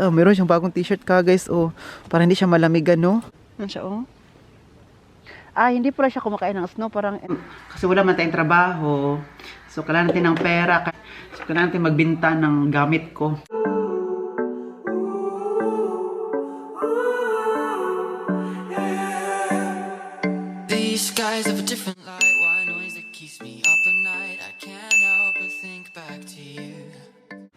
Meron siyang bagong t-shirt ka guys. Oh, para hindi siya malamigan, no? Ano siya, oh? Hindi pala siya kumakain ng snow. Parang, kasi wala man tayong trabaho. So, kailangan natin ng pera. So, kailangan natin magbinta ng gamit ko. These skies have a different light. Why noise that keeps me up at night? I can't help but think back to you.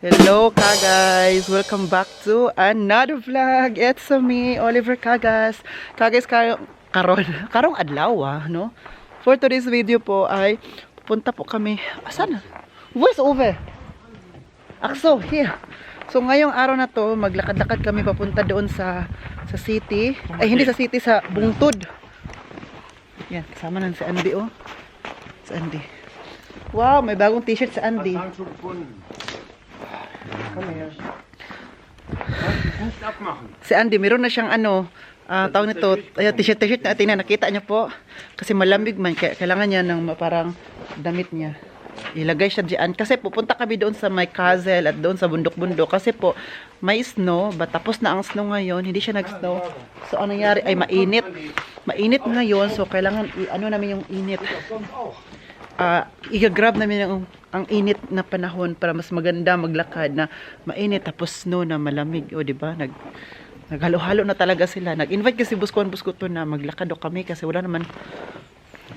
Hello guys! Welcome back to another vlog. It's me, Oliver Cagas. Cagas karong adlaw, no? For today's video po ay pupunta po kami. Asan? Voice over. Akso, here. So ngayong araw na to, maglakad-lakad kami papunta doon sa city. Ay hindi sa city, sa Bungtod. Yan, kasama lang si Andy, oh. Si Andy. Wow, may bagong t-shirt si Andy. Si Andy, meron na siyang tawag nito, t-shirt na tingnan, nakita niya po. Kasi malamig man, kaya kailangan niya ng parang damit niya. Ilagay siya diyan. Kasi pupunta kami doon sa may castle at doon sa bundok-bundok. Kasi po, may snow, tapos na ang snow ngayon, hindi siya nag-snow. So, ang nangyari ay mainit. Mainit ngayon, so kailangan namin yung init. I-grab namin ang init na panahon para mas maganda maglakad na mainit tapos snow na malamig, o di ba? Naghalo-halo na talaga sila. Nag-invite kasi buskuhan-buskuto na maglakad o kami kasi wala naman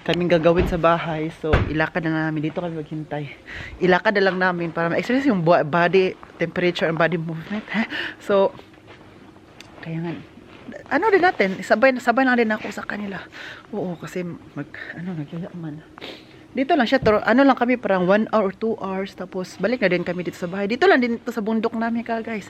kaming gagawin sa bahay. So ilakad na namin, dito kami maghintay. Ilakad na lang namin para ma-exercise yung body temperature and body movement. So kaya nga din natin, sabay na din ako sa kanila. Oo, kasi nagyayaman. Dito lang siya, lang kami parang 1 hour or 2 hours, tapos balik na din kami dito sa bahay. Dito lang din ito sa bundok namin guys.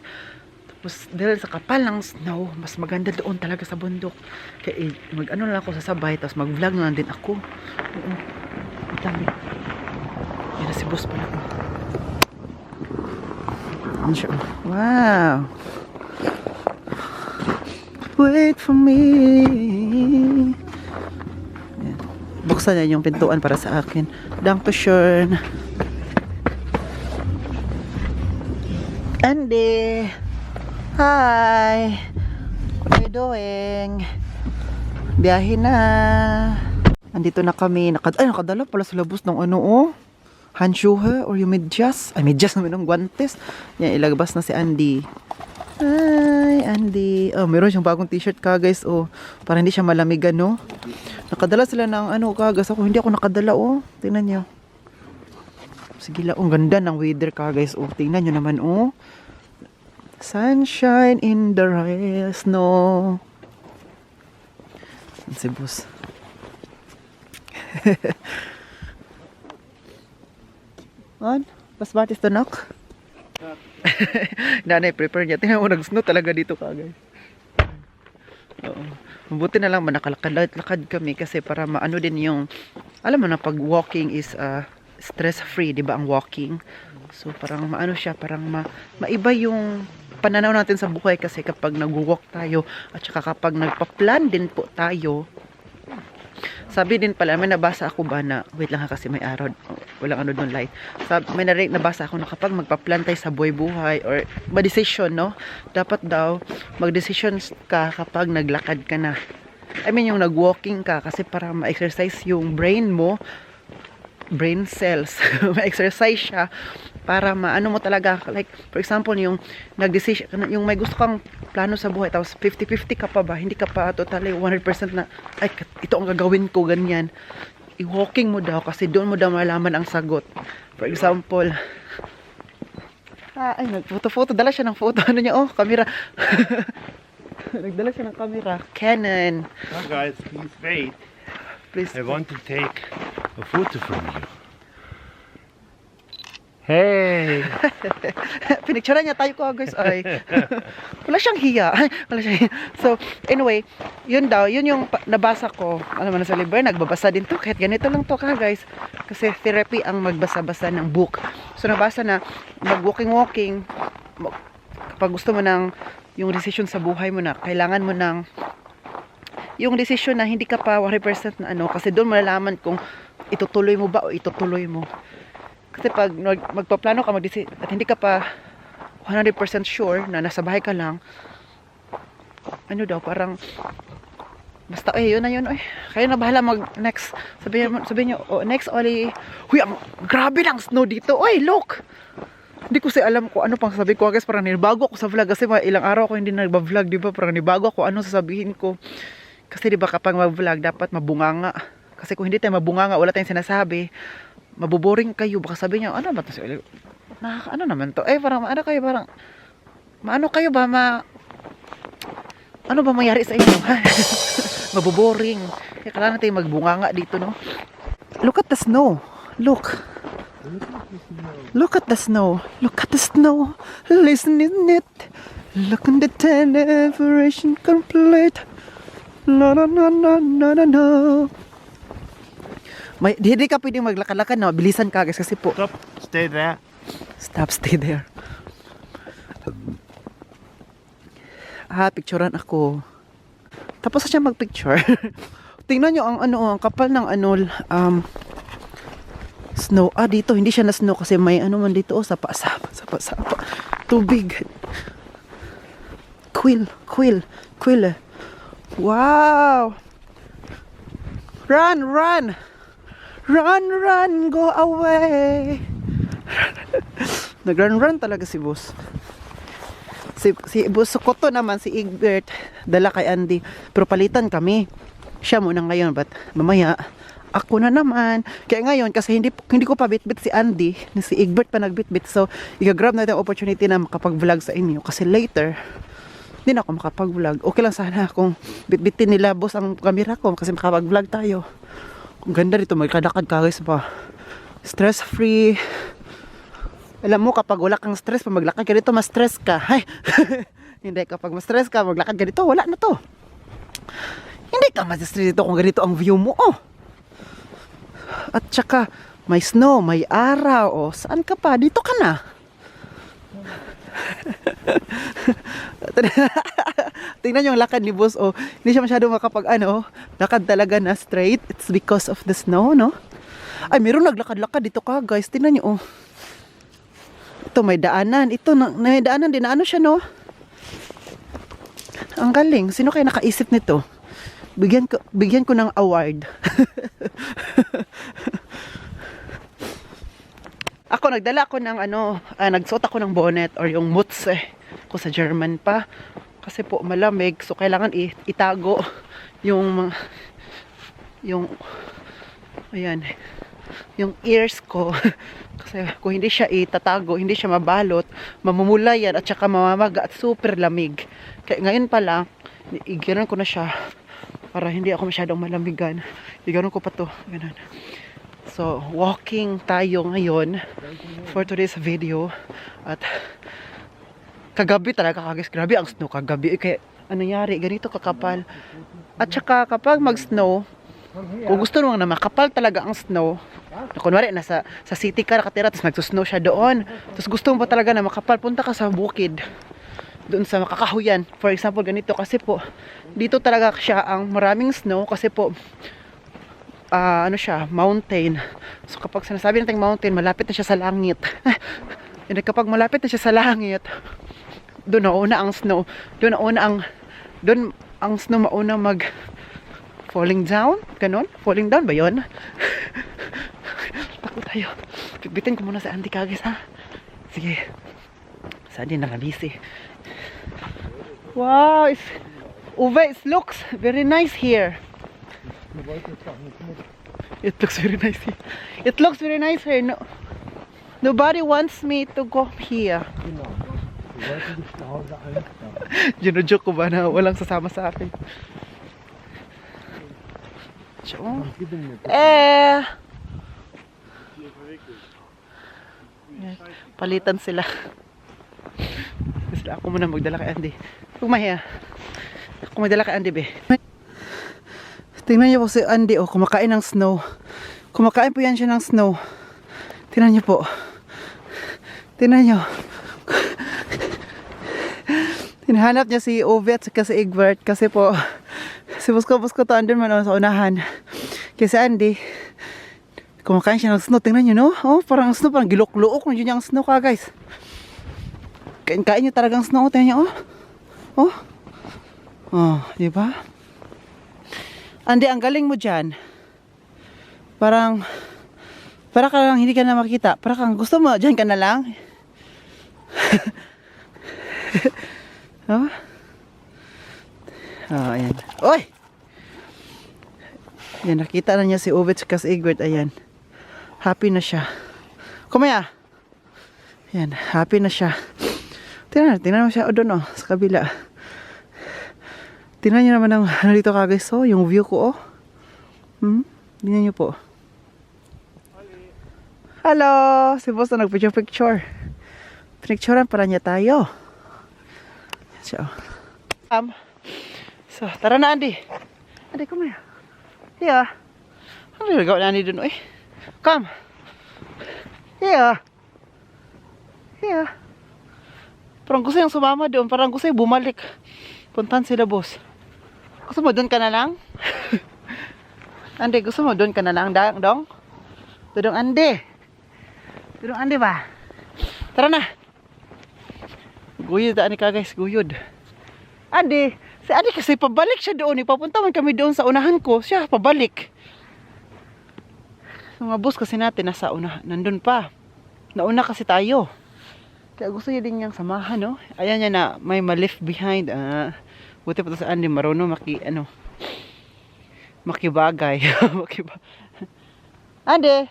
Tapos dahil sa kapal ng snow, mas maganda doon talaga sa bundok. Kaya lang ako sasabay, tapos mag-vlog na lang din ako. Oo. Dami. Yan na si boss pala. Ano siya? Wow! Wait for me. Yan. Buksan niya yung pintuan para sa akin. Dankeschön. Andy. Hi. What are you doing? Biyahe na. Andito na kami. Nakadala pala sa labos ng handschuhe or yung medyas. Medyas naman ng guantes. Yan, ilagabas na si Andy. Hi, Andy. Meron siyang bagong t-shirt ka guys. Para hindi siya malamigan, no? Nakadala sila ng kagas. Hindi ako nakadala, Tingnan niyo. Sige lang, ganda ng weather ka guys. Tingnan niyo naman, Sunshine in the snow. Si boss. On? Pasbatis to knock? Nanay, prepare niya. Tingnan mo, nag-snow talaga dito ka guys. Oo. Mabuti na lang nakalakad kami kasi para maano din yung, alam mo na, pag walking is stress-free, di ba ang walking? So parang maano siya, parang maiba yung pananaw natin sa buhay kasi kapag nag-walk tayo at saka kapag nagpa-plan din po tayo. Sabi din pala, may nabasa ako ba na, wait lang kasi may araw, walang doon light. May nabasa ako na kapag magpa-plan tayo sa buhay-buhay or ma-decision, no? Dapat daw, mag-decision ka kapag naglakad ka na. Yung nag-walking ka kasi para ma-exercise yung brain mo, brain cells, ma-exercise siya para maano mo talaga, like for example yung nag-decision, yung may gusto kang plano sa buhay tapos 50-50 ka pa ba, hindi ka pa totally 100% na ay ito ang gagawin ko, ganyan. I-walking mo daw kasi doon mo daw malaman ang sagot. For example, nagfoto-foto, dala siya ng photo, camera. Nagdala siya ng camera, Canon. Guys, please wait. Please. I want to take a photo from you. Hey! Pinicturean niya tayo ko guys. Wala siyang hiya. So, anyway, yun yung nabasa ko. Alam mo na sa libre, nagbabasa din to. Kahit ganito lang to guys. Kasi therapy ang magbasa-basa ng book. So, nabasa na mag-walking. Kapag gusto mo ng yung decision sa buhay mo na, kailangan mo ng yung decision na hindi ka pa 100% na kasi doon malalaman kung itutuloy mo ba o itutuloy mo. Kasi pag magpaplano ka at hindi ka pa 100% sure na nasa bahay ka lang, ano daw, parang, basta, yun na yun, kayo na bahala mag next. Sabihin nyo, next, Oli. Huy, grabe lang snow dito. Look! Hindi ko alam kung ano pang sabi ko, guys. Parang nibago ako sa vlog kasi ilang araw ako hindi nagba-vlog, di ba? Parang nibago ako ano sasabihin ko. Kasi di ba kapag mag-vlog, dapat mabunganga. Kasi kung hindi tayo mabunganga, wala tayong sinasabi, mabuboring kayo. Baka sabihin nyo, ano ba ito? Ano naman to? Parang, ano kayo, parang, ano kayo ba, ano ba mangyari sa inyo? Mabuboring. Kaya kailangan natin magbunganga dito, no? Look at the snow. Look. Look at the snow. Look at the snow. Listen in it. Look at the celebration complete. No, no, no, no, no, no, no. Hindi ka pwedeng maglakad-lakad na bilisan ka, guys, kasi po. Stop. Stay there. Stop, stay there. Picturean ako. Tapos na siya magpicture. Tingnan nyo ang kapal ng snow. Dito hindi siya na snow kasi may man dito, sapa. Tubig. Quill. Wow. Run, go away. Nag-run talaga si boss. Si Boss Sokoto naman, si Egbert, dala kay Andy. Pero palitan kami. Siya muna ngayon, but mamaya, ako na naman. Kaya ngayon, kasi hindi ko pa bitbit si Andy, si Egbert pa nagbitbit. So, i-grab natin ang opportunity na makapag-vlog sa inyo. Kasi later, hindi na ako makapag-vlog. Okay lang sana kung bitbitin nila, boss, ang camera ko. Kasi makapag-vlog tayo. Kung ganda dito, magkadakad ka, guys, pa. Stress-free. Alam mo, kapag wala kang stress, pag maglakad ka dito, ma-stress ka. Hindi, kapag ma-stress ka, maglakad ka dito, wala na to. Hindi ka ma-stress dito kung ganito ang view mo, At saka, may snow, may araw, saan ka pa? Dito ka na. Tingnan yung lakad ni boss, hindi siya masyado makapag, lakad talaga na straight. It's because of the snow, no? Ay, meron naglakad-lakad dito ka, guys. Tingnan nyo, Ito, may daanan. May daanan din. Siya, no? Ang galing. Sino kaya nakaisip nito? Bigyan ko ng award. Nagdala ako ng nagsuot ako ng bonnet or yung Mutze. Ko sa German pa. Kasi po malamig. So, kailangan itago ayan, yung ears ko. Kasi kung hindi siya itatago, hindi siya mabalot, mamumula yan at saka mamamaga at super lamig. Kaya ngayon pa lang, iganon ko na siya para hindi ako masyadong malamigan. Iganon ko pa to. Ganun. So, walking tayo ngayon for today's video. At kagabi talaga, guys, grabe ang snow kagabi. Kaya nangyari, ganito kakapal. At saka kapag mag-snow, kung gusto mo na makapal talaga ang snow, kunwari nasa city ka nakatira tapos nagsusnow siya doon, tapos gusto mo pa talaga na makapal, punta ka sa bukid doon sa makakahuyan, for example ganito, kasi po dito talaga siya ang maraming snow kasi po siya, mountain. So kapag sinasabi natin mountain, malapit na siya sa langit. And kapag malapit na siya sa langit, doon nauna ang snow, doon ang snow mauna falling down? Ganon? Falling down ba yun? Takot tayo. Bitin ko muna sa Andy Kagis, ha? Sige. Sa Andy nakabisi. Wow! Uwe, it looks very nice here. It looks very nice here. It looks very nice here. Nobody wants me to go here. Gino-joke ko ba na walang sasama sa akin? Palitan sila. Kasi ako muna magdala kay Andy. Huwag mahiya. Ako magdala kay Andy, be. Tingnan niyo po si Andy, kumakain ng snow. Kumakain po yan siya ng snow. Tingnan niyo po. Tingnan niyo. Hinahanap niya si Ovet at si Egbert kasi po si Busko to andun man sa unahan. Kasi Andy, kumakain siya ng snow. Tingnan nyo, no? Parang snow, parang gilok-luok. Nandiyan yung snow ka, guys. Kain nyo talagang snow. Tingnan nyo, oh. Oh, di ba? Andy, ang galing mo dyan. Parang ka lang hindi ka na makita. Parang kang gusto mo, dyan ka na lang. Oh? Oh, ayan. Oy! Yan, nakita na niya si Ovech kas Egbert. Ayan. Happy na siya. Kumaya. Yan, happy na siya. Tingnan mo siya. O doon, sa kabila. Tingnan niyo naman ang ano dito guys. So, yung view ko, oh. Tingnan niyo po. Hello! Si boss na nagpicture-picture. Pinicturean para niya tayo. Yan siya, oh. So, tara na, Andy. Andy, come here. Here. Ano yung nagawa na Andy dun, eh? Come. Here. Here. Parang gusto yung sumama doon. Parang gusto yung bumalik. Puntahan sila, boss. Gusto mo doon ka na lang? Andy, gusto mo doon ka na lang, dong? Tudong Andy. Tudong Andy ba? Tara na. Guyod, ani ka guys, guyod. Andy, si Andy kasi pabalik siya doon. Ipapunta man kami doon sa unahan ko. Siya pabalik. Mga bus kasi natin nasa una, nandun pa. Nauna kasi tayo. Kaya gusto niya din niyang samahan, no? Ayan niya na may ma-left behind. Buti pa to sa Andy, marunong makibagay. Andy!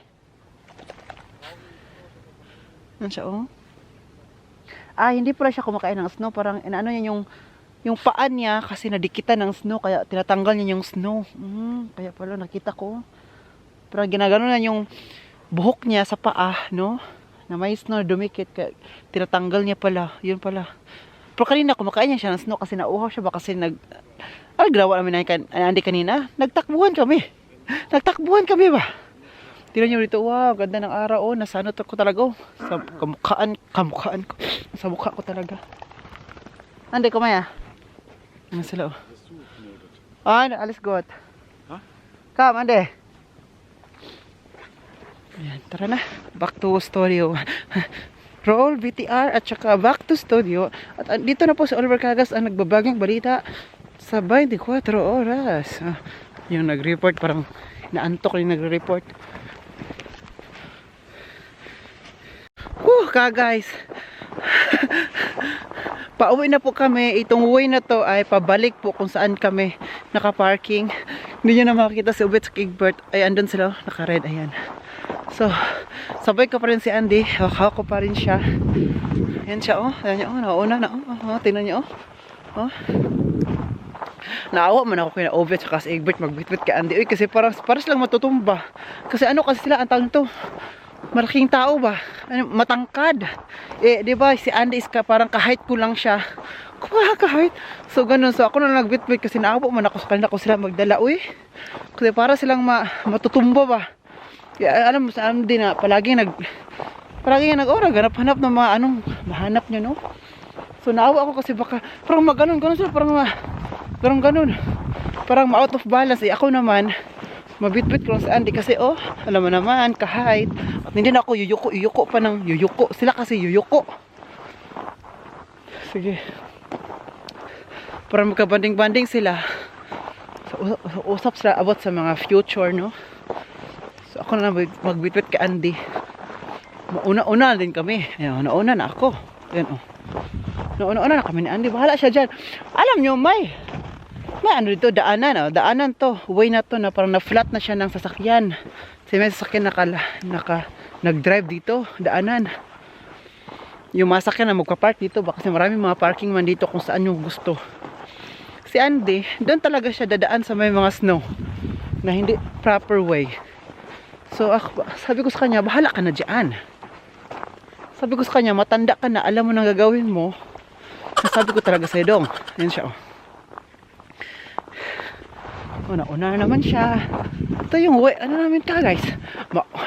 Ano siya, oh? Hindi pala siya kumakain ng snow. Parang, ano niya yung paan niya kasi nadikitan ng snow. Kaya tinatanggal niya yung snow. Kaya pala nakita ko. Parang ginagano na yung buhok niya sa paa, no? Na may snow dumikit. Kaya tinatanggal niya pala. Yun pala. Pero kanina kumakain niya siya ng snow kasi nauhaw siya ba kasi ginawa namin na Andy kanina? Nagtakbuhan kami ba? Tingnan niyo dito, wow, ganda ng araw, oh, nasano ko talaga, oh. Sa kamukhaan ko. Sa mukha ko talaga. Andy, kumaya. Ano sila, oh. Alis got. Huh? Come, Andy. Ayan, tara na. Back to studio. Roll, VTR, at saka back to studio. At dito na po si Oliver Cagas ang nagbabagang balita sa 24 oras. Yung nag-report, parang naantok yung nagre-report. Guys. Pauwi na po kami. Itong way na to ay pabalik po kung saan kami nakaparking. Hindi nyo na makikita si Ubet sa Egbert. Ay, andun sila. Naka-red. Ayan. So, sabay ko pa rin si Andy. Hawak ko pa rin siya. Ayan siya, oh. Ayan niya, oh. Nauna na, oh. Tingnan niyo, oh. Naawa man ako kay na Ubet sa Egbert magbitbit kay Andy. Uy, kasi parang lang matutumba. Kasi ano kasi sila, ang tawag nito, malaking tao ba? Matangkad. Di ba si Andy is parang kahit ko lang siya. Kahit. So ganun. So ako na nagbitbit kasi naawa man ako sa kanila ko sila magdala. Uy. Kasi para silang matutumba ba? Kaya alam mo sa Andy na palagi nag-hanap ng mga mahanap niya, no? So naawa ako kasi baka parang maganon sila, parang ganun. Parang ma-out of balance. Ako naman mabitbit ko lang sa Andy kasi alam mo naman, kahit at hindi na ako yuyuko pa ng yuyuko. Sila kasi yuyuko. Sige. Para magkabanding-banding sila. So, usap sila about sa mga future, no? So ako na magbitbit kay Andy. Mauna-una din kami. Ayan, nauna na ako. Ayan, nauna na kami ni Andy. Bahala siya dyan. Alam nyo, may ano dito, daanan to, way na to na parang na-flat na siya ng sasakyan. Kasi may sasakyan nag-drive dito, daanan. Yung mga sasakyan na magpa-park dito, kasi maraming mga parking man dito kung saan yung gusto. Si Andy, doon talaga siya dadaan sa may mga snow na hindi proper way. So sabi ko sa kanya, bahala ka na dyan. Sabi ko sa kanya, matanda ka na, alam mo nang gagawin mo. Sabi ko talaga sa'yo, dong. Yan siya, Una naman siya. Ito yung way, namin ka guys.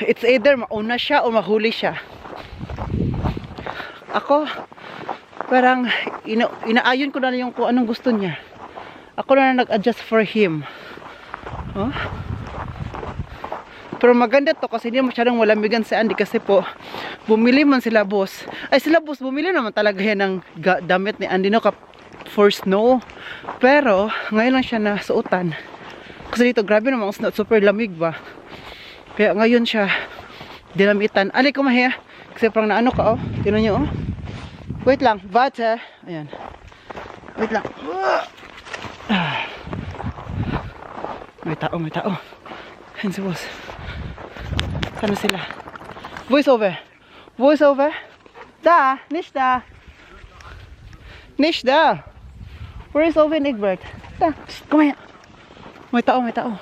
It's either mauna siya o mahuli siya. Ako, parang inaayon ko na yung kung anong gusto niya. Ako na nag-adjust for him. Pero maganda to kasi hindi masyadong malamigan si Andy kasi po bumili man sila boss. Ay sila boss, bumili naman talaga yan ng damit ni Andy no for snow. Pero ngayon lang siya nasuotan. Kasi dito grabe naman ang snow, super lamig ba. Kaya ngayon siya dinamitan. Ali kumahiya. Kasi parang naano ka oh. Tingnan niyo oh. Wait lang, butter. Ayan. Wait lang. May tao, may tao. Ayan si boss. Sana sila? Voice over. Voice over. Da, Nishda. Nishda. Where is Owen Egbert? Da, kumaya. May tao, may tao.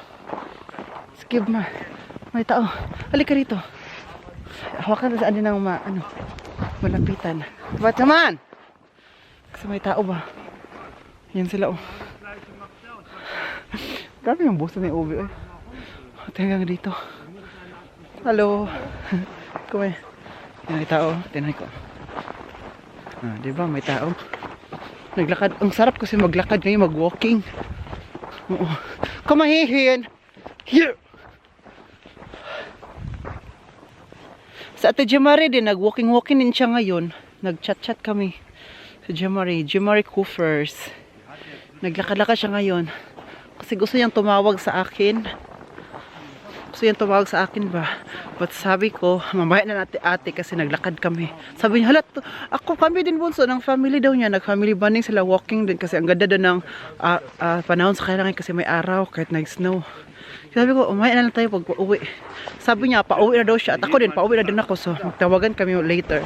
Skip ma. May tao. Halika rito. Hawakan na saan din ng malapitan. Ba't naman? Kasi may tao ba? Yan sila oh. Grabe yung boss na yung Obi eh. Tingnan dito. Hello. Kumay. Yan may tao. Tingnan ko. Diba may tao? Naglakad. Ang sarap kasi maglakad ngayon, mag-walking. Oo. Kumahihin. Here. Sa Ate Jemari din, nag-walking-walking din siya ngayon. Nag-chat-chat kami. Sa Jemari Coopers. Naglakad-lakad siya ngayon. Kasi gusto niyang tumawag sa akin. Gusto niyang tumawag sa akin ba? But sabi ko, mamaya na natin ate kasi naglakad kami. Sabi niya, halat, ako kami din bunso ng family daw niya. Nag-family bonding sila, walking din kasi ang ganda doon ng panahon sa kailangan kasi may araw kahit nag-snow. Sabi ko, mamaya na lang tayo pag uwi. Sabi niya, pauwi na daw siya. At ako din, pauwi na din ako. So, magtawagan kami later.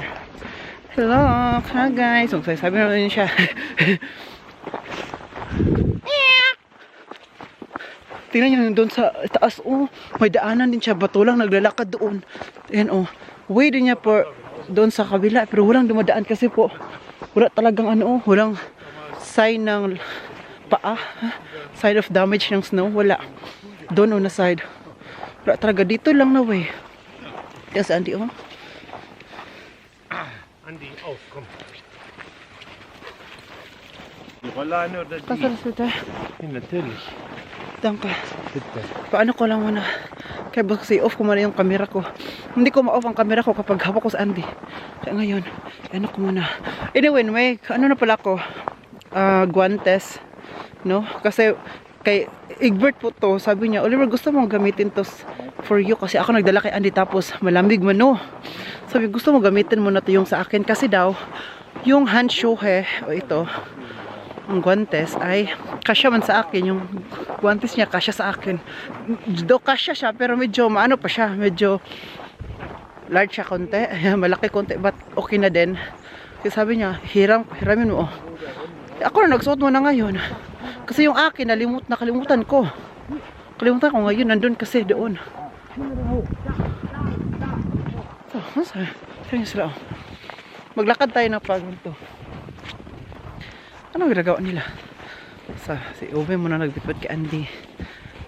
Hello, hi guys. So, sabi na rin siya. Tingnan niyo doon sa taas, oh, may daanan din siya, bato lang naglalakad doon. Ayan, oh, way din niya po doon sa kabila, pero walang dumadaan kasi po, wala talagang walang sign ng paa, side of damage ng snow, wala. Doon na side. Wala talaga, dito lang na way. Kaya sa Andy, oh. Andy, auf, komm. Die Rollane oder die? Kasal sila. Ja, natürlich. Danke. Bitte. Paano ko lang muna. Kaya kasi off ko muna yung camera ko. Hindi ko ma-off ang camera ko kapag hawak ko sa Andy. Kaya ngayon, ano ko muna. Anyway, may na pala ko. Guantes. No? Kasi kay Egbert po to, sabi niya, Oliver, gusto mong gamitin to for you kasi ako nagdala kay Andy tapos malamig man no. Sabi, gusto mo gamitin mo na to yung sa akin kasi daw, yung handshoe o ito, ang guantes ay kasya man sa akin, yung guantes niya kasya sa akin. Do kasya siya pero medyo maano pa siya, medyo large siya konti, malaki konti but okay na din. Kasi sabi niya, hiramin mo. Ako na nagsuot mo na ngayon. Kasi yung akin nakalimutan ko. Kalimutan ko ngayon nandun kasi doon. So, saan sila? Maglakad tayo na pag ito. Ano ginagawa nila? Si Ove muna nagbitbit kay Andy.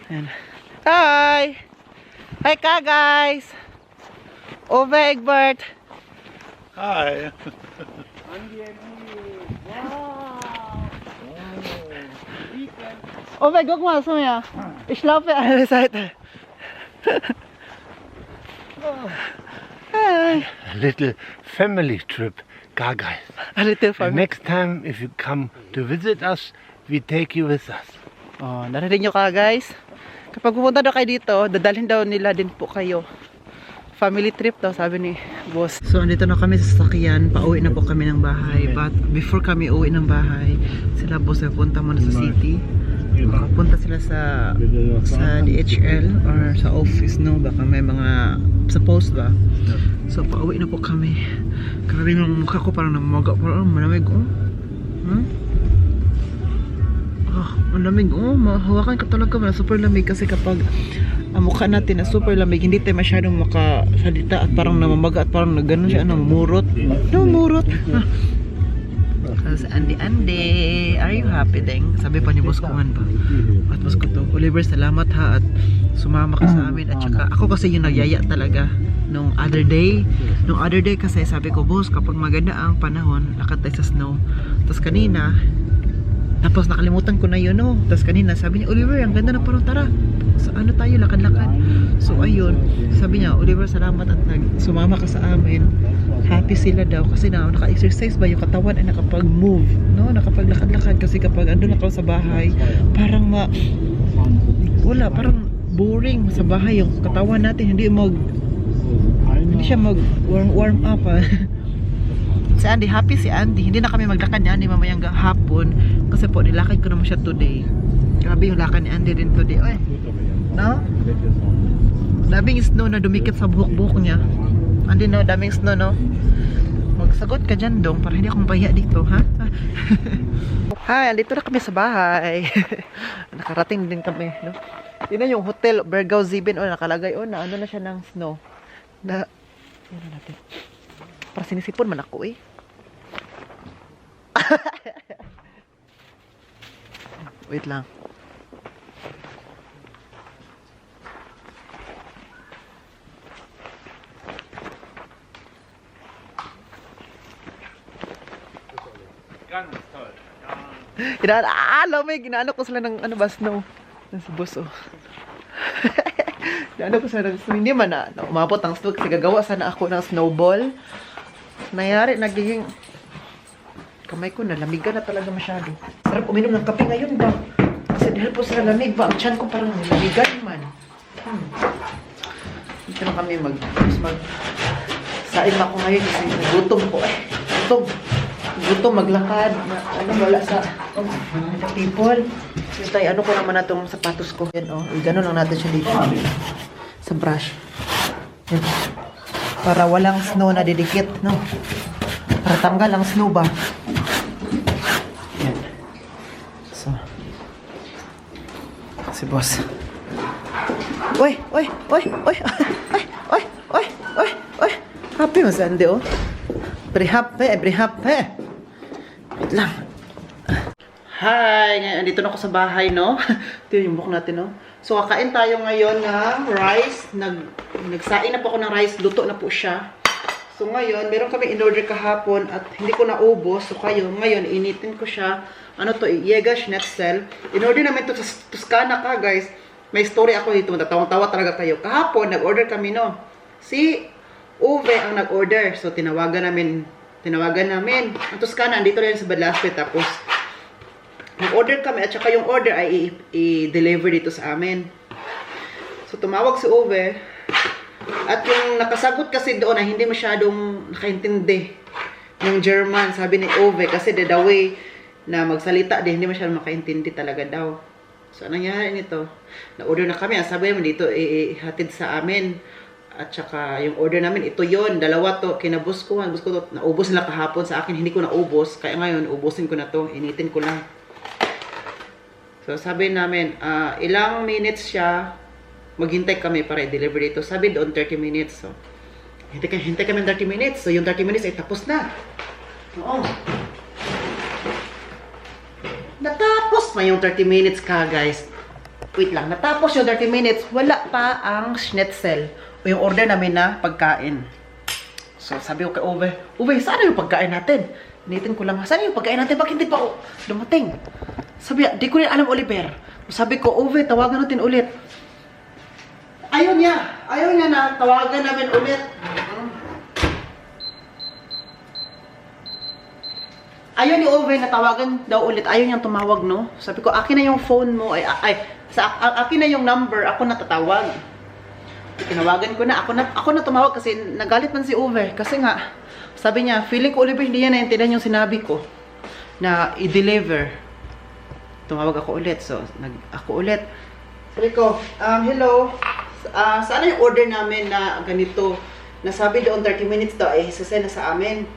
Ayan. Hi! Hi ka guys! Ove, Egbert! Hi. Ove, guck mal zu mir. Ich laufe an der Seite. Hi! A little family trip, Gaga. A little And family. next time, if you come to visit us, we take you with us. Oh, narinig nyo ka guys. Kapag pupunta daw kayo dito, dadalhin daw nila din po kayo. Family trip daw, sabi ni boss. So, andito na kami sa sasakyan. Pauwi na po kami ng bahay. But before kami uwi ng bahay, sila boss ay punta muna sa city. Punta sila sa DHL or sa office, no? Baka may mga sa post ba? So, pauwi na po kami. Grabe yung mukha ko parang namaga. Parang malamig, oh. Ang lamig, oh. Mahawakan ka talaga. Super lamig kasi kapag ang mukha natin na super lamig, hindi tayo masyadong makasalita at parang namamaga at parang nagganon siya, namumurot. Namumurot. Kasi Andy, are you happy deng? Sabi pa ni boss ko man ba? At boss ko to, Oliver, salamat ha at sumama ka sa amin. At saka ako kasi yung nagyaya talaga nung other day kasi sabi ko, boss, kapag maganda ang panahon, lakad tayo sa snow. Tapos kanina, tapos nakalimutan ko na yun, no? Tapos kanina sabi niya, Oliver, ang ganda na parang tara. sa ano tayo, lakad-lakad. So ayun, sabi niya, Oliver, salamat at sumama ka sa amin. Happy sila daw kasi naka-exercise ba yung katawan ay nakapag-move, no? Nakapaglakad-lakad kasi kapag andun ako sa bahay, parang parang boring sa bahay yung katawan natin, hindi siya warm up ha. Si Andy, happy si Andy. Hindi na kami maglakad ni Andy mamayang hapon kasi po nilakad ko naman siya today. Grabe yung lakad ni Andy din today. Oy, no? Daming snow na dumikit sa buhok-buhok niya. Andy, no? Daming snow, no? Magsagot ka dyan, dong, para hindi akong baya dito, ha? Hi, andito na kami sa bahay. Nakarating din kami, no? Yun na yung hotel, Bergao Zibin, nakalagay, na ano na siya ng snow. Yan na natin. Para sinisipon man ako, eh. Wait lang. Lamig, ginaano ko sila ng snow. Nasa bus, ginaano ko sila ng snow. Hindi man umabot ang snow kasi gagawa sana ako ng snowball. Nangyari, nagiging kamay ko nalamigan na talaga masyado. Sarap uminom ng kape ngayon ba? Kasi dahil po sa lamig ba, ang tiyan ko parang nalamigan man. Dito na kami saing ako ngayon kasi gutom ko. Gutom maglakad. Wala sa people. Yung tayo, ko naman na itong sapatos ko. Yan gano'n lang natin siya dito. Sa brush. Yan. Para walang snow na didikit, no? Para tanggal ang snow ba? Yan. So. Si boss. Oy! Happy mas Andy, Very happy. Wait lang. Hi! Ngayon, andito na ako sa bahay, no? Ito yung buhok natin, no? So, kakain tayo ngayon ng rice. Nagsaing na po ako ng rice. Luto na po siya. So, ngayon, meron kami in-order kahapon at hindi ko naubos. So, ngayon, initin ko siya. Jäger Schnitzel. In-order namin ito sa Toscana ka, guys. May story ako dito. Tatawang-tawa talaga kayo. Kahapon, nag-order kami, no? Si Uwe ang nag-order. So, tinawagan namin. Ang Toscana, andito rin sa Badlaspe. Tapos, nag-order kami at saka yung order ay i-deliver dito sa amin. So, tumawag si Uwe. At yung nakasagot kasi doon ay hindi masyadong nakaintindi yung German. Sabi ni Uwe kasi the way na magsalita hindi masyadong makaintindi talaga daw. So, anong nangyari nito? Na-order na kami. Sabi naman dito, ihatid sa amin. At saka yung order namin, ito yon, dalawa to. Kinabos ko to. Naubos nila kahapon sa akin. Hindi ko naubos. Kaya ngayon, ubusin ko na to. Initin ko lang. So, sabi namin, ilang minutes siya, maghintay kami para i-deliver dito. Sabi doon, 30 minutes. So, hintay kami 30 minutes. So, yung 30 minutes ay tapos na. Oo. Natapos na yung 30 minutes ka, guys. Wait lang. Natapos yung 30 minutes, wala pa ang schnitzel. O yung order namin na pagkain. So, sabi ko kay Uwe, saan yung pagkain natin? Initin ko lang, saan yung pagkain natin? Bakit hindi pa dumating? Sabi, di ko rin alam, Oliver. Sabi ko, Uwe, tawagan natin ulit. Ayaw niya na tawagan namin ulit. Ayaw ni Uwe na tawagan daw ulit. Ayaw niyang tumawag, no? Sabi ko, akin na yung phone mo. Akin na yung number. Ako na tatawag. Tinawagan ko na. Ako na tumawag kasi nagalit man si Uwe. Kasi nga, sabi niya, feeling ko, Oliver, hindi niya naintindihan yung sinabi ko na i-deliver. Tumawag ako ulit. So, ako ulit. Sabi ko, hello. Saan yung order namin na ganito? Nasabi doon 30 minutes daw ay sasend na sa amin.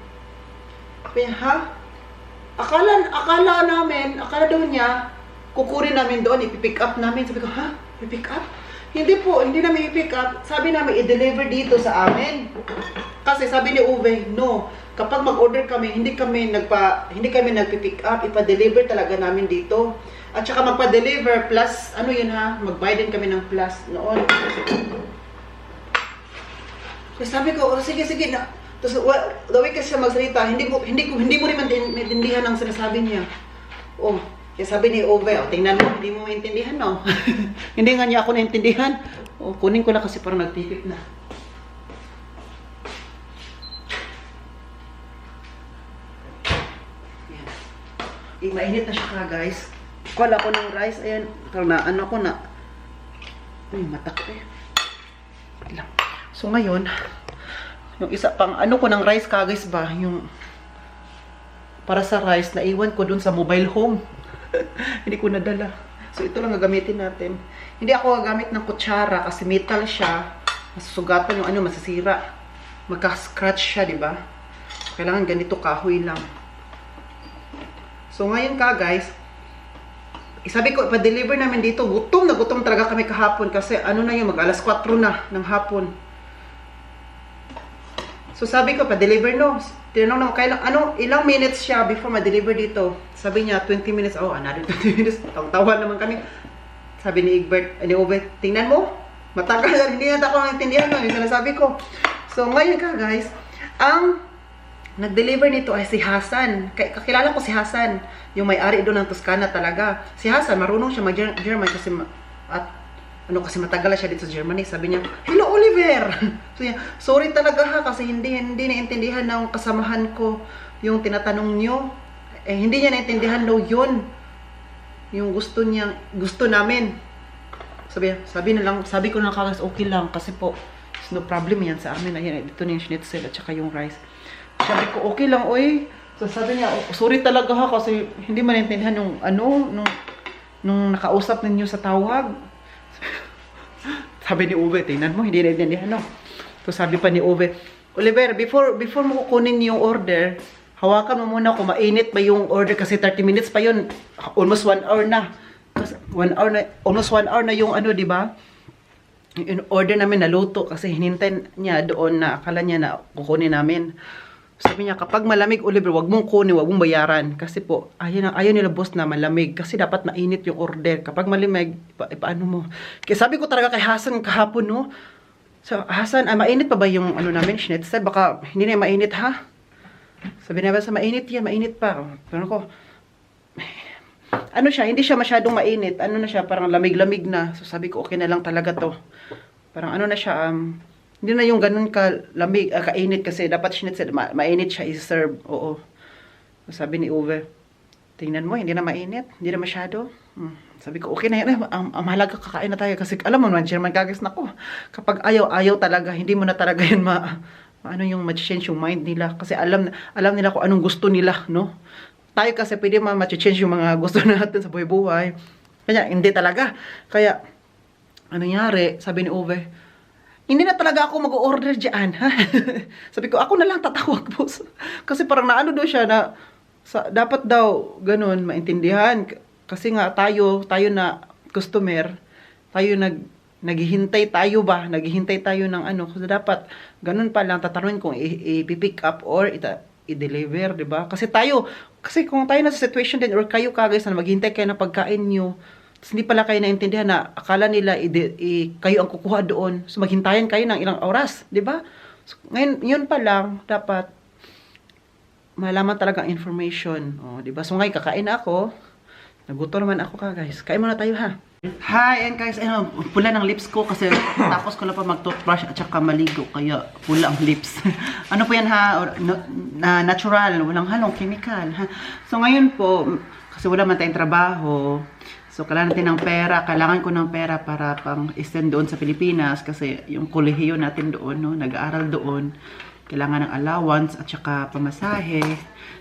Sabi niya, ha? Akala daw niya, kukurin namin doon, ipipick up namin. Sabi ko, ha? Ipipick up? Hindi po, hindi namin i-pick up. Sabi namin, i-deliver dito sa amin. Kasi sabi ni Uwe, no, kapag mag-order kami, hindi kami nagpi-pick up, ipa-deliver talaga namin dito. At saka magpa-deliver plus, magbayad din kami ng plus noon. So sabi ko, sige na. Tapos, the way kasi siya magsalita, hindi mo rin maintindihan ang sinasabi niya. Oh, Kaya sabi ni Ove, oh, tingnan mo, hindi mo maintindihan, no? Hindi nga niya ako naintindihan. O, kunin ko na kasi parang nagtitip na. Yan. Mainit na siya ka, guys. Kala ko ng rice, ayan. Parang na, ano ko na. Uy, matak eh. Lang. So, ngayon, yung isa pang, ano ko ng rice ka, guys ba? Yung, para sa rice, naiwan ko dun sa mobile home. Hindi ko nadala. So, ito lang gagamitin natin. Hindi ako gagamit ng kutsara kasi metal siya. Masusugatan yung ano, masasira. Magka-scratch siya, di ba? Kailangan ganito kahoy lang. So, ngayon ka, guys, sabi ko, ipa-deliver namin dito. Gutom na gutom talaga kami kahapon kasi ano na yung mag-alas 4 na ng hapon. So, sabi ko, pa-deliver no. Tinanong naman, kailang, ilang minutes siya before ma-deliver dito? Sabi niya, 20 minutes. Oh, another 20 minutes. Tawa naman kami. Sabi ni Egbert, ni Ove, tingnan mo. Matagal na, hindi na ako naintindihan no, yung sinasabi ko. So, ngayon ka, guys, ang nag-deliver nito ay si Hasan. Kakilala ko si Hasan, yung may-ari doon ng Toscana talaga. Si Hasan, marunong siya mag-German kasi, kasi matagal na siya dito sa Germany. Sabi niya, hello Oliver! So, niya, sorry talaga ha, kasi hindi naintindihan ng kasamahan ko yung tinatanong niyo. Hindi niya naintindihan daw yun. Yung gusto namin. Sabi ko na kagas, okay lang, kasi po, no problem yan sa amin. Ayan, dito na yung schnitzel at saka yung rice. Sabi ko, okay lang, oy. So, sabi niya, sorry talaga ha, kasi hindi man naintindihan yung nung nakausap ninyo sa tawag. Sabi ni Uwe, tingnan mo, hindi naintindihan, no? So, sabi pa ni Uwe, Oliver, before mo kukunin yung order, hawakan mo muna kung mainit ba yung order kasi 30 minutes pa yun. Almost 1 hour na. Kasi almost 1 hour na yung ano, di ba? Yung order namin naluto kasi hinintay niya doon na akala niya na kukunin namin. Sabi niya, kapag malamig, Oliver, wag mong kunin, wag mong bayaran. Kasi po, ayaw nila boss na malamig. Kasi dapat mainit yung order. Kapag malamig, paano mo? Kaya sabi ko talaga kay Hasan kahapon, no? So, Hasan, mainit pa ba yung ano namin, schnitzel? Baka hindi na mainit, ha? Sabi niya ba sa mainit yan, mainit pa. Pero ko, ano siya, hindi siya masyadong mainit. Ano na siya, parang lamig-lamig na. So, sabi ko, okay na lang talaga to. Parang ano na siya, hindi na yung ganun lamig, kainit kasi dapat schnitzel, mainit siya i-serve. Oo. Sabi ni Uwe, tingnan mo, hindi na mainit, hindi na masyado. Sabi ko, okay na yan. Ang mahalaga kakain na tayo kasi alam mo naman, German gagas na ko. Kapag ayaw talaga, hindi mo na talaga yun ano yung ma-change yung mind nila. Kasi alam nila kung anong gusto nila, no? Tayo kasi pwede ma-change yung mga gusto natin sa buhay-buhay. Kaya hindi talaga. Kaya, ano nangyari, sabi ni Uwe, hindi na talaga ako mag-order dyan, ha? Sabi ko, ako na lang tatawag, boss. Kasi parang naano daw siya na, dapat daw, ganun, maintindihan. Kasi nga, tayo na customer, tayo naghihintay tayo ng ano. Kasi dapat, ganun pa lang, tatanungin kung i-pick up or i-deliver, di ba? Kasi kung tayo nasa situation din, or kayo guys, na maghihintay kayo ng pagkain nyo, hindi pala kayo naintindihan na akala nila kayo ang kukuha doon. So, maghintayan kayo ng ilang oras, di ba? So, ngayon, yun pa lang, dapat malaman talaga ang information. O, di ba? So, ngayon, kakain na ako. Naguto naman ako guys. Kain muna tayo, ha? Hi, and guys, pula ng lips ko kasi tapos ko na pa mag-toothbrush at saka maligo. Kaya, pula ang lips. Ano po yan, ha? Natural, walang halong chemical, ha? So, ngayon po, kasi wala man tayong trabaho, so, kailangan natin ng pera. Kailangan ko ng pera para pang-extend doon sa Pilipinas kasi yung kolehiyo natin doon, no, nag-aaral doon. Kailangan ng allowance at saka pamasahe.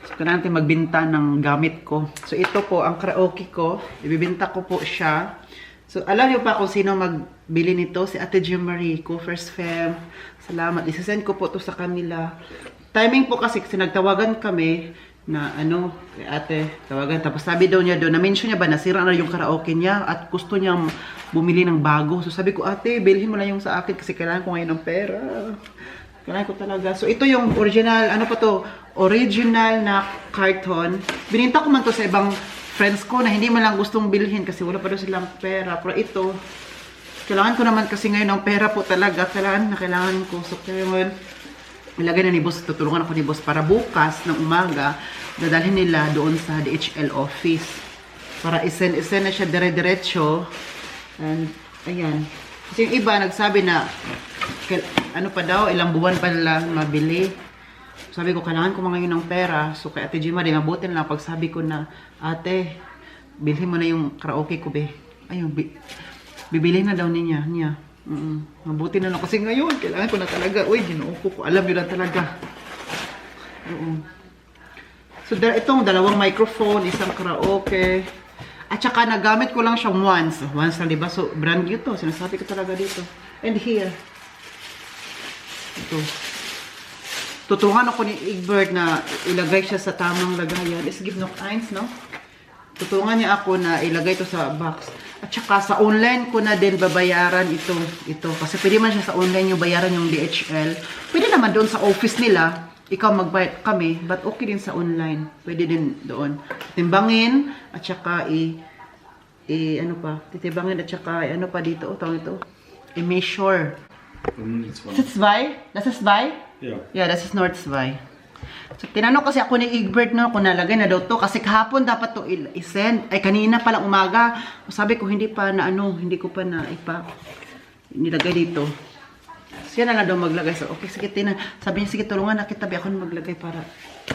So, kailangan natin magbinta ng gamit ko. So, ito po ang karaoke ko. Ibibinta ko po siya. So, alam niyo pa kung sino magbili nito? Si Ate Jean Marie ko, First Fem. Salamat. Isasend ko po to sa kanila. Timing po kasi nagtawagan kami na kay ate, tawagan. Tapos sabi daw niya doon, na-mention niya ba, nasira na yung karaoke niya at gusto niyang bumili ng bago. So sabi ko, ate, bilhin mo na yung sa akin kasi kailangan ko ngayon ng pera. Kailangan ko talaga. So ito yung original, original na carton. Bininta ko man to sa ibang friends ko na hindi man lang gustong bilhin kasi wala pa daw silang pera. Pero ito, kailangan ko naman kasi ngayon ng pera po talaga. Kailangan ko. So kaya ilagay na ni boss, tutulungan ako ni boss para bukas ng umaga, dadalhin nila doon sa DHL office. para isen na siya dire-diretso. And, ayan. Kasi yung iba, nagsabi na, ano pa daw, ilang buwan pa lang mabili. Sabi ko, kailangan ko mga yun ng pera. So, kay Ate Jima, di mabuti na lang pag sabi ko na, ate, bilhin mo na yung karaoke ko, be. Ayun, bibili na daw niya. Mabuti na lang. Kasi ngayon, kailangan ko na talaga. Uy, ginuupo ko. Alam yun na talaga. Oo. So, itong dalawang microphone, isang karaoke. At saka, nagamit ko lang siya once. Once lang, diba? So, brand new to. Sinasabi ko talaga dito. And here. Ito. Tuturuan ako ni Egbert na ilagay siya sa tamang lagayan. Let's give no eins, no? Tuturuan niya ako na ilagay to sa box. At saka, sa online ko na din babayaran ito. Kasi pwede man siya sa online yung bayaran yung DHL. Pwede naman doon sa office nila. Ikaw magbayad kami, but okay din sa online. Pwede din doon. Timbangin, at saka ano pa, titimbangin at saka ano pa dito, tawag ito. I-measure. Das ist zwei? Das ist zwei? Ja. Yeah, das ist North zwei. So, tinanong kasi ako ni Egbert, no, kung nalagay na daw to. Kasi kahapon dapat to i-send. Ay, kanina palang umaga. Sabi ko, hindi pa na ano, hindi ko pa na nilagay dito. Siya na lang daw maglagay. So, okay, sige, sabi niya, sige, tulungan na kita, ako na maglagay para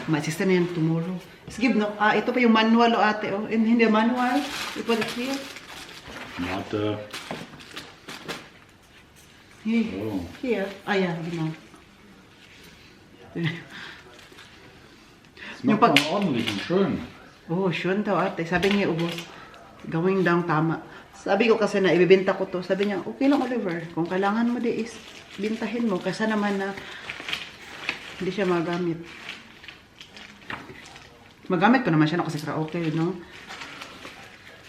ma-assist na yan tomorrow. Sige, no, ito pa yung manual, o ate, oh. Hindi manual. You put it here. Mate. Here. Oh. Here. Yeah, genau. Das macht man ordentlich und schön. Oh, schön daw, ate. Sabi niya, ubos. Gawin daw tama. Sabi ko kasi na ibibenta ko to. Sabi niya, okay lang, Oliver. Kung kailangan mo di is bintahin mo. Kasi naman na hindi siya magamit. Magamit ko naman siya no, kasi karaoke, no?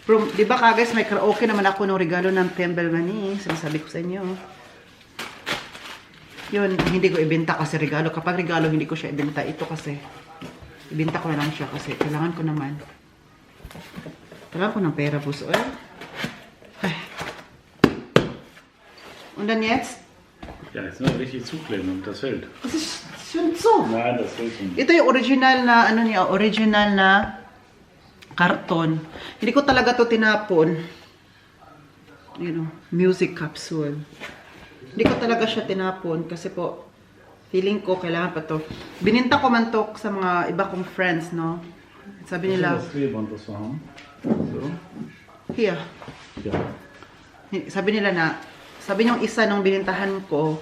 Pero, di ba guys, may karaoke naman ako ng regalo ng Tembelmani. Sabi ko sa inyo. Yun, hindi ko ibenta kasi regalo. Kapag regalo, hindi ko siya ibenta. Ito kasi, ibenta ko na lang siya kasi kailangan ko naman. Kailangan ko ng pera, puso. Und dann jetzt? Ja, jetzt nur richtig zukleben und das hält. Das ist schon so. Nein, das hält schon. Ito yung original na, ano niya, original na karton. Hindi ko talaga to tinapon. You know, music capsule. Hindi ko talaga siya tinapon kasi po, feeling ko kailangan pa to. Bininta ko man to sa mga iba kong friends, no? Sabi nila, Das Klebeband, das wir haben. So. here. Ja. Sabi nila na, sabi niyong isa nung binintahan ko,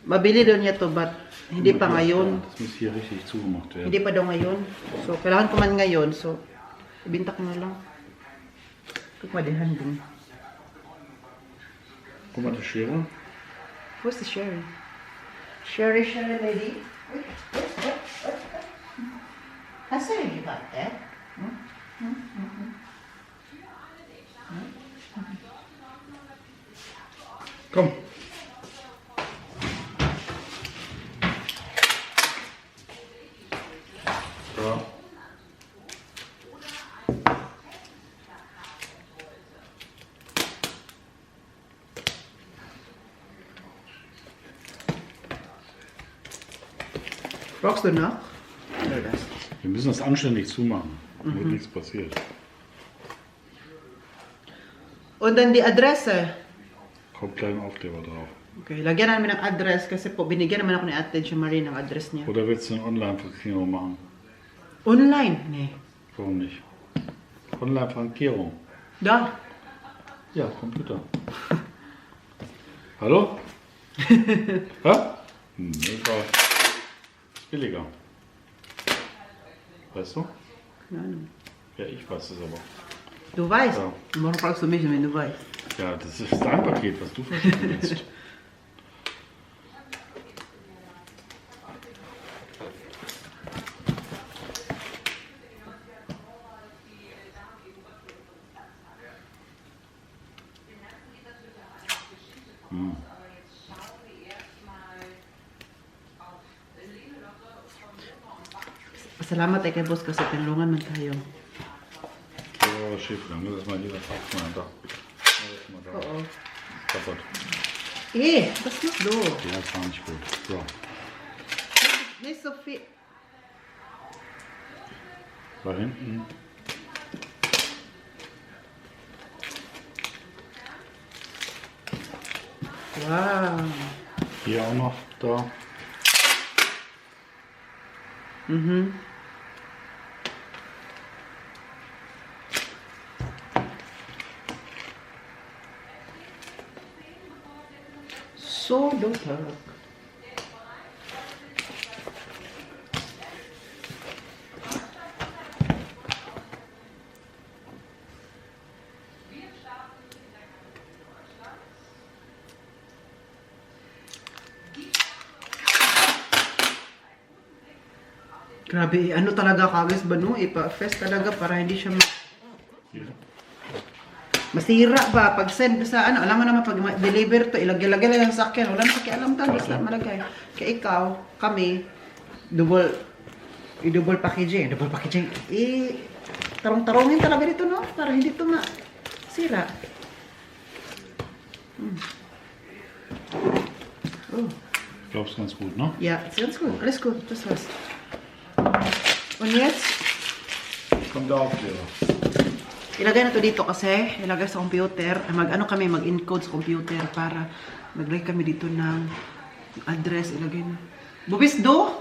mabili daw niya to, but hindi pa ngayon. Das muss hier richtig zugemacht werden. Hindi pa daw ngayon. So, kailangan ko man ngayon. So, ibinta ko na lang. Guck mal den Handling. Guck mal, die Schere. Wo ist die Sherry? Sherry, lady. Hast du denn gebracht, Komm. Ja. Brauchst du noch? Wir müssen das anständig zumachen, damit nichts passiert. Und dann die Adresse. Kommt kleinen Aufkleber drauf. Okay, lagyan namin ng address kasi po binigyan naman ako ni Ate Marie ng address niya. Oder willst du eine Online-Frankierung machen? Online? Nee. Warum nicht? Online-Frankierung. Da. Ja, Computer. Hallo? Ja? Egal. Ist billiger. Weißt du? Keine Ahnung. Ja, ich weiß es aber. Du weißt? Ja. Warum fragst du mich, wenn du weißt? Ja, das ist dein Paket, was du verschicken willst. Salamat kay boss kasi tinulungan man tayo. Oh, schief, dann muss das mal lieber aufmachen. Da. Das mal da. Oo. Kaputt. Was machst du? Ja, das war nicht gut. So. Nicht so viel. Da hinten. Wow. Hier auch noch, da. Mhm. So dutag. Grabe, ano talaga kagas ba no? Ipa-fest talaga para hindi siya masira ba pag send sa ano, alam mo naman pag deliver to ilagay-lagay lang sa sakyan, wala na pakialam ka basta malagay. Kaya ikaw, kami double packaging, tarong-tarongin talaga dito no para hindi to sira. Oh. Ich glaube, ist ganz gut, ne? Ja, ist ganz gut. Alles gut, das war's. Und jetzt? Kommt der Aufkleber. Ilagay na to dito kasi, ilagay sa computer. Mag-encode sa computer para maglagay kami dito ng address. Ilagay na. Bubis do?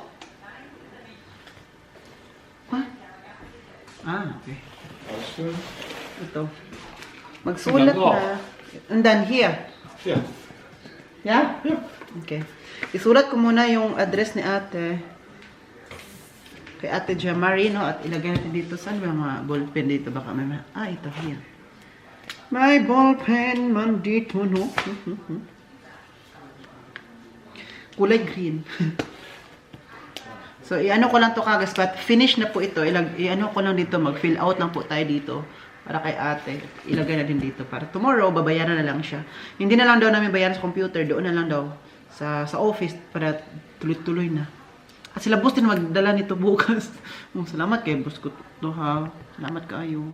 Ha? Ah, okay. Ausfüllen. Ito. Magsulat na. And then here. Ja. Yeah? Ja. Okay. Isulat ko muna yung address ni ate. Kay ate Jamarino at ilagay natin dito. Saan ba mga ballpen dito? Baka may ito. Here. May ballpen man dito, no? Kulay green. So, i-ano ko lang to kagas. But finish na po ito. I-ano ko lang dito. Mag-fill out lang po tayo dito. Para kay ate. Ilagay na din dito. Para tomorrow, babayaran na lang siya. Hindi na lang daw namin bayaran sa computer. Doon na lang daw sa office para tuloy-tuloy na. At sila boss din magdala nito bukas. Salamat kay boss ko to ha. Salamat kaayo.